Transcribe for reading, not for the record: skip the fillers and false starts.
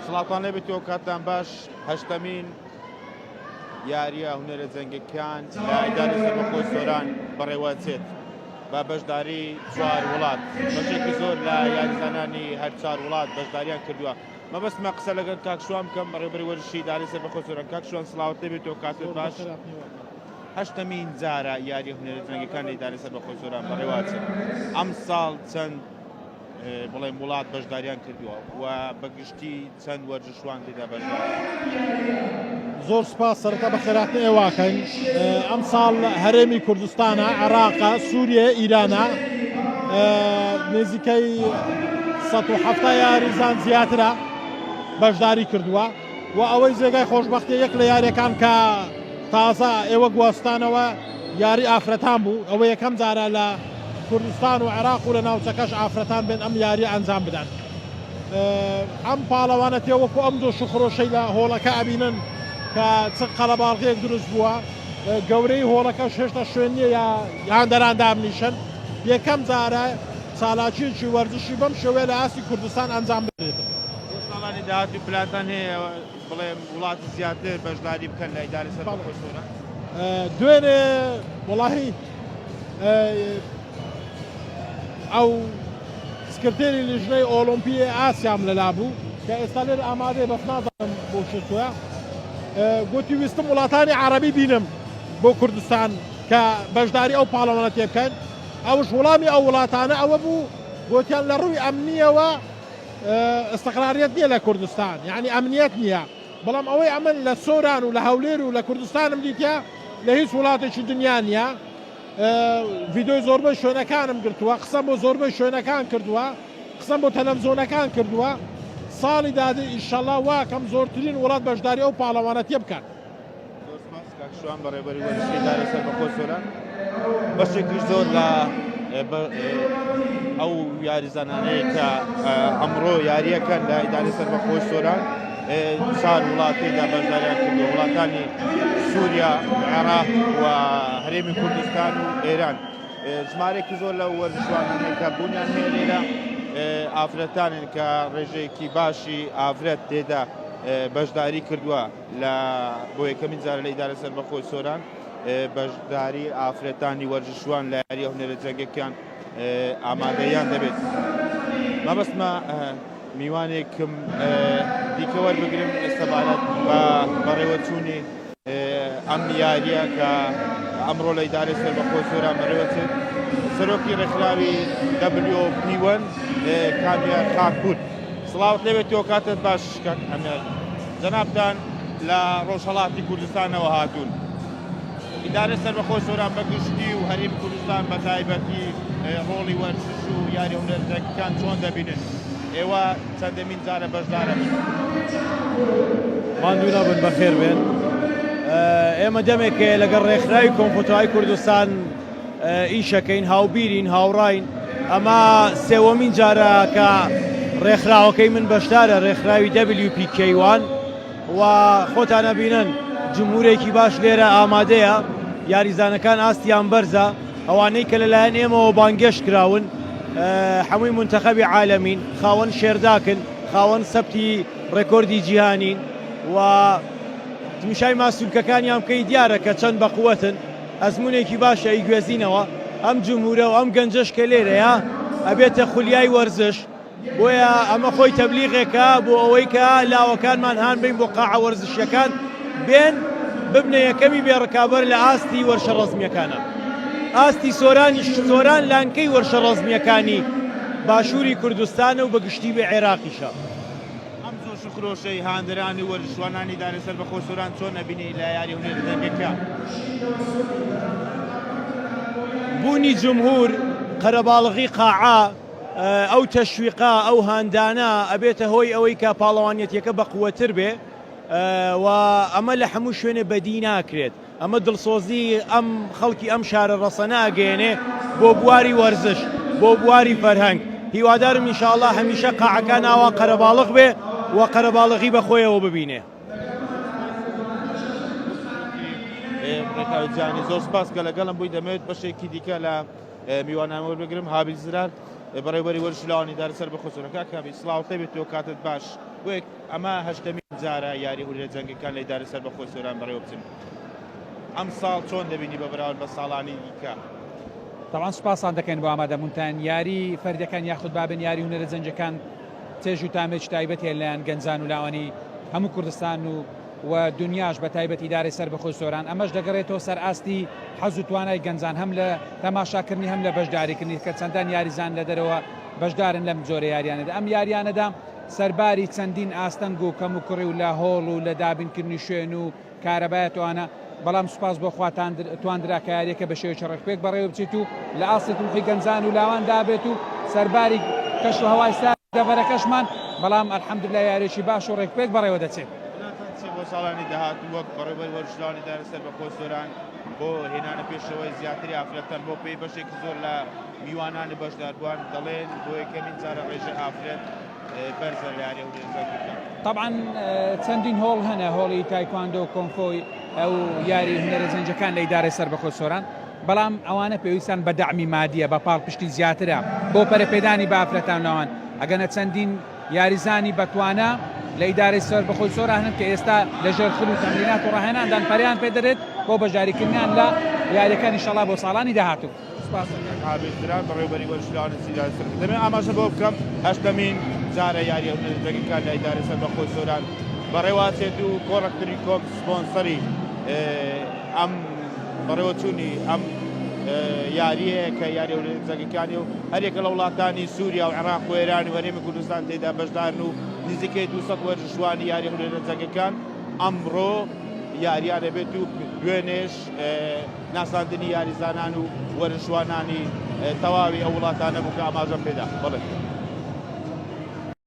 سڵاتان لێ بێتەوە کاتتان باش هەشتەمین یاریە هونەرە جەنگەکان لە ئیداری سەربەخۆی سۆران بەڕێوەچێت بە بەشداری چوار وڵات بەشێکی زۆر لە یاریزانانی هەر چوار وڵات بەشداریان کردووە مەبەستمە قسە لەگەڵ کاکشوان بکەم بەڕێوەبەری وەرزشی ئیداری سەربەخۆی سۆران کاکشوان سڵاوت لێ بێتەوە کاتت باش هەشتەمین جارە یاری هونەرە جەنگەکان لە ئیداری سەربەخۆی سۆران بەڕێوەچێت ئەم ساڵ چەند بڵێم وڵات بەشداریان کردووە و بەگشتی چەند وەرزشوان تێدا بەشدار زۆر سپاس سەرەتا بە خێراتنە ئێواکەین ئەم ساڵ هەرێمی کوردستانە عێراقە سووریە ئیرانە نزیکەی 170 یاریزان زیاترە بەشداری کردووە و ئەوەی جێگای خۆشبەختی یەک لە یاریەکان کە تازە ئێوە گواستانەوە یاری ئافرەتان بوو ئەوە یەکەم جارە لە کوردستان و عێراق و لە ناوچەکەش ئافرەتان بێن ئەم یاری ئەنجام بدەن ئەم پاڵەوانە تێوەکو ئەم دۆ شخڕۆشەی لە هۆڵەکە ئەبینن کە چ قەلەباڵغەیەک دروست بووە گەورەی هۆڵەکە هێشتا شوێن نییە یان دەران دابنیشن یەکەم جارە چالاکیەکی وەرزشی بەم شێوەیە لە ئاستی کوردستان ئەنجام بدرێت ساڵانی داهاتی پلانتان هەیە بڵێم وڵاتی زیاتر بەشداری بکەن لە ئیداری سەربەخۆی سۆران دوێنێ وڵاهی ئەو سکرتێری لیژنەی ئۆلۆمپیە ئاسیام لەلا بوو کە ئێستا لێر ئامادەی بەس نازانم بۆ شتووە گوتی ویستم وڵاتانی عەرەبی بینم بۆ کوردستان کە بەشداری ئەو پاڵەوانە تێ بکەن ئەوش وەڵامی ئەو وڵاتانە ئەوە بوو گوتیان لە ڕووی ئەمنیەوە ئستقراریەت نییە لە کوردستان یعنی ئەمنیەت نییە بەڵام ئەوەی ئەمن لە سۆران و لە هەولێر و لە کوردستانم دیتە لە هیچ وڵاتێکی دنیا نییە ڤیدۆی زۆربەی شوێنەکانم گرتووە قسەم بۆ زۆربەی شوێنەکان کردووە قسەم بۆ تەلەڤیزۆنەکان کردووە ساڵی دادی ئینشەڵڵا واکەم زۆرترین وڵات بەشداری ئەو پاڵەوانە تێ بکەن زۆر سپاس کاکشوان بەڕێوەبەری وەرزشی ئیداری سەربەخۆی سۆران بەشێکی زۆر لە ئەو یاریزانانەیە کە ئەمڕۆ یاریەکەن لە ئیداری سەربەخۆی سۆران چار وڵات تێدا بەشداریان کردووە وڵاتانی سووریا عێراق و هەرێمی کوردستان و ئێران ژمارێکی زۆر لە وەرزشوانانەیە کە بوونیان هەیە لێرە ئافرەتانن کە ڕێژەیەکی باشی ئافرەت تێدا بەشداری کردووە لە بۆ یەکەمین جارە لە ئیدارە سەربەخۆی سۆران بەشداری ئافرەتانی وەرزشوان لە یاریە هونەرە جەنگەکان ئامادەیان دەبێت مەبەستمە میوانێکم دیکە وەربگرم سەبارەت بەڕێوەچوونی ئەم یاریە کە ئەمڕۆ لە ئیدارەی سەربەخۆی سۆران بەڕێوەچێت سەرۆکی ڕێکخراوی WP1 کامیار خاکپور سڵاوت لێ بێتەوە کاتت باش کاک ئەمیر جەنابتان لە ڕۆژهەڵاتی کوردستانەوە هاتوون ئیدارەی سەربەخۆی سۆران بەگشتی و هەرێمی کوردستان بە تایبەتی ڕۆڵی وەرزش و یاری هونەرە جەنگەکان چۆن دەبینن ئێوە چەندەمین جارە بەشدارە بن ماندوو نەبن بەخێر بێن ئێمە دەمێکێ لەگەڵ ڕێکخراوی کۆمپۆتایی کوردستان ئیشەکەین هاوبیرین هاوڕاین ئەمە سێوەمین جارە کە ڕێکخراوەکەی من بەشدارە ڕێکخراوی WPK1 و خۆتانە بینن جمهورێکی باش لێرە ئامادەیە یاریزانەکان ئاستیان بەرزە ئەوانەی کە لەلایەن ئێمەوە بانگێش کراون هەمووی منتەخەبی عالەمین خاوەن شێرداکن خاوەن سەبتی ڕێکۆردی جیهانین و تمیشای ماسوولکەکانیان بکەی دیارە کە چەند بەقووەتن ئەزمونێکی باشە ئیگوێزینەوە ئەم جمهورە و ئەم گەنجەش کە لێرەیە ئەبێتە خولیای وەرزش بۆیە ئەمە خۆی تەبلیغێکە بۆ ئەوەی کە لاوەکانمان هان بین بۆ قاعە وەرزشیەکان بێن ببنە یەکەمی بێڕکابەر لە ئاستی وەرشە ڕەزمیەکانە ئاستی سۆران لانکەی وەرشە ڕەزمیەکانی باشووری کوردستانە و بەگشتی بە عێراقیشە ئەم زۆر شخرۆشەی هاندرانی وەرزشوانانی ئیدارەی سەربەخۆی سۆران چۆن ئەبینی لە یاری هونەرە جەنگەکان بوونی جمهور قەرەباڵغی قاعە ئەو تەشویقا ئەو هاندانە ئەبێتە هۆی ئەوەی کە پاڵەوانیەتیەکە بەقووەتر بێ و ئەمە لە هەموو شوێنێ بەدی ناکرێت ئەمە دڵسۆزی ئەم خەڵکی ئەم شارە ڕەسەنە ئەگەێنێ بۆ بواری وەرزش بۆ بواری فەرهەنگ هیوادارم ئینشاءڵڵا هەمیشە قاعەکان ئاوا قەرەباڵغ بێ و قەرەباڵغی بەخۆیەوە ببینێ ڕێکاوی جیهانی زۆر سپاس کە لەگەڵم بووی دەمەوێت بەشێکی دیکە لە میوانامە وەربگرم هابیل زرار بەڕێوەبەری وەرزشلانی دارە سەر بەخۆسۆرەکە کابی سڵاوتە بێت تۆ کاتت باش وەک ئەمە هەشتمین جارە یاری هورێ جەنگەکان لە دارە سەر بەخۆسۆران بەڕێوە بچن ئەم ساڵ چۆن دەبینی بە بەراورد بە ساڵانی دیکە طبعا سوپاسان دەکەین بۆ ئامادەبوونتان یاری فەردەکان یاخود بابن یاری هونەرە جەنجەکان چێژ و تامێک تایبەت هەیە لەلایەن گەنجان و لاوانی هەموو کوردستان و دنیاش بە تایبەتی دارەی سەر بەخۆی سۆران ئەمەش دەگەڕێتەوە سەر ئاستی حەز و توانای گەنجان هەم لە تەماشاکردنی هەم لە بەشداریکردنی کە چەندان یاریزان لە دەرەوە بەشدارن لەم جۆرە یاریانەدا ئەم یاریانەدا سەرباری چەندین ئاستەنگ و کەم و کوڕی و لە هۆڵ و لە دابینکردنی شوێن و کارەبایەتوانە بەڵام سوپاس بۆ خواتان تواندرا کە یاریەکە بە شێوەی ڕێکپێک بەڕێوە بچیت و لە ئاستی توخی گەنجان و لاوان دابێت و سەرباری کەش و هەوای سا دەڤەرەکەشمان بەڵام ئەلحەمدوللا یاریێکی باش و ڕێکپێک بەڕێوە دەچێت بۆ ساڵانی داهات وەک بەڕێوەبەری وەرزشلانی دارە سەر بەخۆسۆران بۆ هێنانە پێشەوەی زیاتری ئافرەتەن بۆ پێی بەشێکی زۆر لە میوانانی بەشداربووان دەڵێن بۆ یەکەمین جارە ڕێژە ئافرەت بەرزە لە یاری هورێ جەنگەکان طبعا چەندین هۆڵ هەنە هۆڵی تایکواندۆ کۆنفۆی ئەو یاری هونەرە جەنجەکان لە ئیدارەی سەر بەخۆسۆران بەڵام ئەوانە پێویستان بە داعمی مادیە بە پاڵپشتی زیاترە بۆ پەرەپێدانی بە ئافرەتان ناوان ئەگەنە چەندین یاریزانی بەتوانە لە ئیدارەی سەر بەخۆی سۆران هەن کە ئێستا لە ژێرخل و تەمرینات و ڕاهێناندان پەریان پێ دەرێت بۆ بەشداریکردنیان لە یاریەکانی ئینشەڵا بۆ ساڵانی داهاتوو ئابێتران بەڕێوەبەری وەرزشلانی سیدارە سەر دەمێ ئاماژە بۆ بکەم هەشتمین جارە یاری هونەرە جەنگەکان لە ئیدارەی سەر بەخۆی سۆران بەڕێوەچێت و کۆڕەکتری کۆم سپۆنسەری ئەم بەڕێوەچوونی ئەم یاریەیە کە یاری هونەرە جەنگەکانی و هەرێکە لە وڵاتانی سووریا و عێراق و ئێران و هەرێمی کوردستان تێدا بەشدارن و نزیکەی 200 وەرزشوانی یاری هونەرە جەنگەکان ئەمڕۆ یاریانە بێت و دوێنێش ناساندنی یاریزانان و وەرزشوانانی تەواوی ئەو وڵاتانە بوو کە ئاماژەم پێدا بڵێت